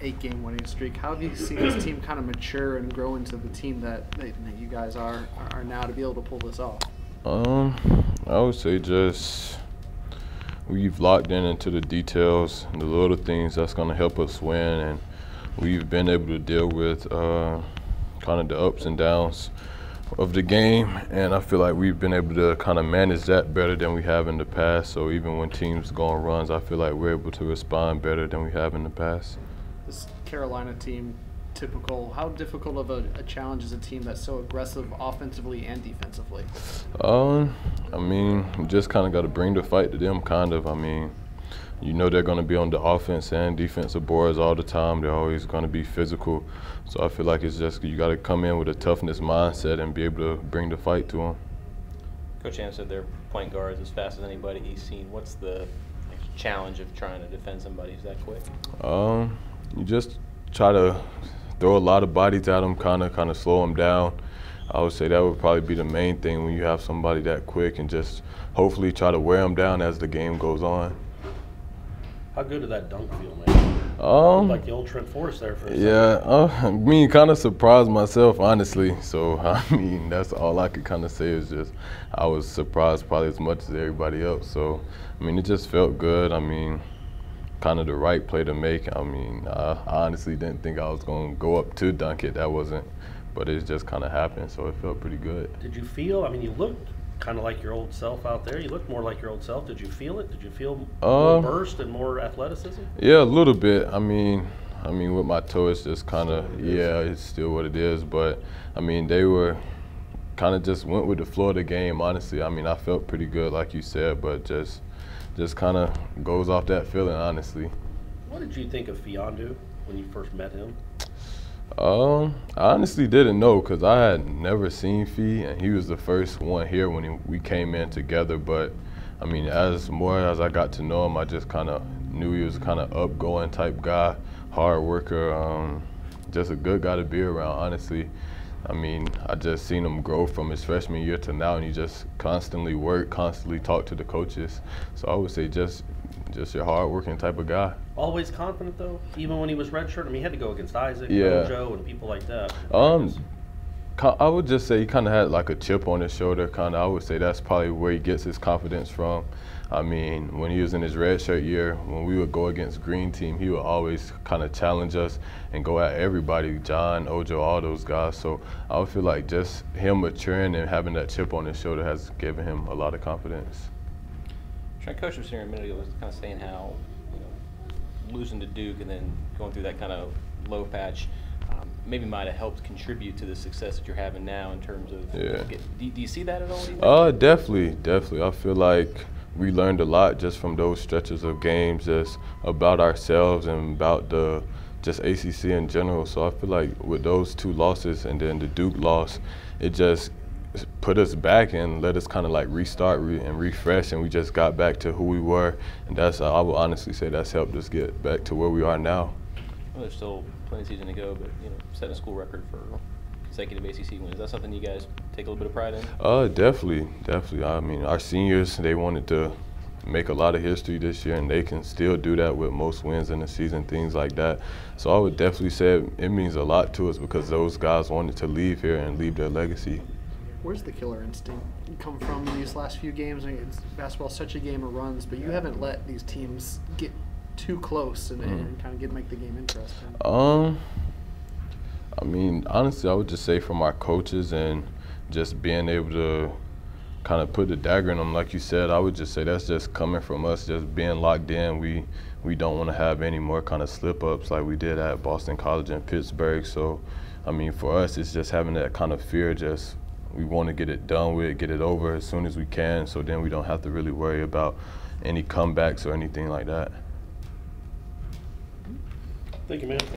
8-game winning streak. How have you seen this team kind of mature and grow into the team that you guys are now to be able to pull this off? I would say just we've locked into the details, the little things that's going to help us win, and we've been able to deal with kind of the ups and downs of the game, and I feel like we've been able to kind of manage that better than we have in the past. So even when teams go on runs, I feel like we're able to respond better than we have in the past. This Carolina team, typical. How difficult of a challenge is a team that's so aggressive offensively and defensively? I mean, you just kind of got to bring the fight to them, kind of. I mean, you know they're going to be on the offense and defensive boards all the time. They're always going to be physical. So I feel like it's just you got to come in with a toughness mindset and be able to bring the fight to them. Coach Ham said their point guard is as fast as anybody he's seen. What's the challenge of trying to defend somebody who's that quick? You just try to throw a lot of bodies at them, kind of slow them down. I would say that would probably be the main thing when you have somebody that quick, and just hopefully try to wear them down as the game goes on. How good did that dunk feel, man? Like the old Trent Forrest there for a second. Yeah, I mean, kind of surprised myself, honestly. So, I mean, that's all I could kind of say is just I was surprised probably as much as everybody else. So, I mean, it just felt good. I mean, kind of the right play to make. I mean, I honestly didn't think I was going to go up to dunk it. That wasn't, but it just kind of happened, so it felt pretty good. Did you feel, I mean, you looked kind of like your old self out there. You looked more like your old self. Did you feel it? Did you feel more burst and more athleticism? Yeah, a little bit. I mean, with my toe, it's just kind of, yeah, it's still what it is. But, I mean, they were kind of just went with the flow of the game, honestly. I mean, I felt pretty good, like you said, but just kind of goes off that feeling, honestly. What did you think of Fiondu when you first met him? I honestly didn't know, because I had never seen Fee, and he was the first one here when we came in together. But I mean, as I got to know him, I just kind of knew he was kind of upgoing type guy, hard worker, just a good guy to be around, honestly. I mean, I just seen him grow from his freshman year to now, and he just constantly work, constantly talk to the coaches. So I would say just your hard-working type of guy. Always confident, though, even when he was redshirt? I mean, he had to go against Isaac, Joe, and people like that. I would just say he kind of had like a chip on his shoulder. I would say that's probably where he gets his confidence from. I mean, when he was in his redshirt year, when we would go against green team, he would always kind of challenge us and go at everybody, John, Ojo, all those guys. So I would feel like just him maturing and having that chip on his shoulder has given him a lot of confidence. Trent, Coach was here a minute ago, was kind of saying how, losing to Duke and then going through that kind of low patch maybe might have helped contribute to the success that you're having now in terms of do you see that at all? Definitely. I feel like we learned a lot just from those stretches of games, just about ourselves and about just ACC in general. So I feel like with those two losses and then the Duke loss, it just put us back and let us kind of like restart and refresh, and we just got back to who we were, and that's I would honestly say that's helped us get back to where we are now. Well, there's still plenty of season to go, but setting a school record for consecutive ACC wins, is that something you guys take a little bit of pride in? Definitely. I mean, our seniors, they wanted to make a lot of history this year, and they can still do that with most wins in the season, things like that. So I would definitely say it means a lot to us because those guys wanted to leave here and leave their legacy. Where's the killer instinct come from in these last few games? I mean, basketball's such a game of runs, but you haven't let these teams get too close and kind of make the game interesting. I mean, honestly, I would just say from our coaches and just being able to kind of put the dagger in them, like you said, I would just say that's just coming from us, just being locked in. We don't want to have any more kind of slip-ups like we did at Boston College and Pittsburgh. So, I mean, for us, it's just having that kind of fear, just we want to get it done with, get it over as soon as we can, so then we don't have to really worry about any comebacks or anything like that. Thank you, man.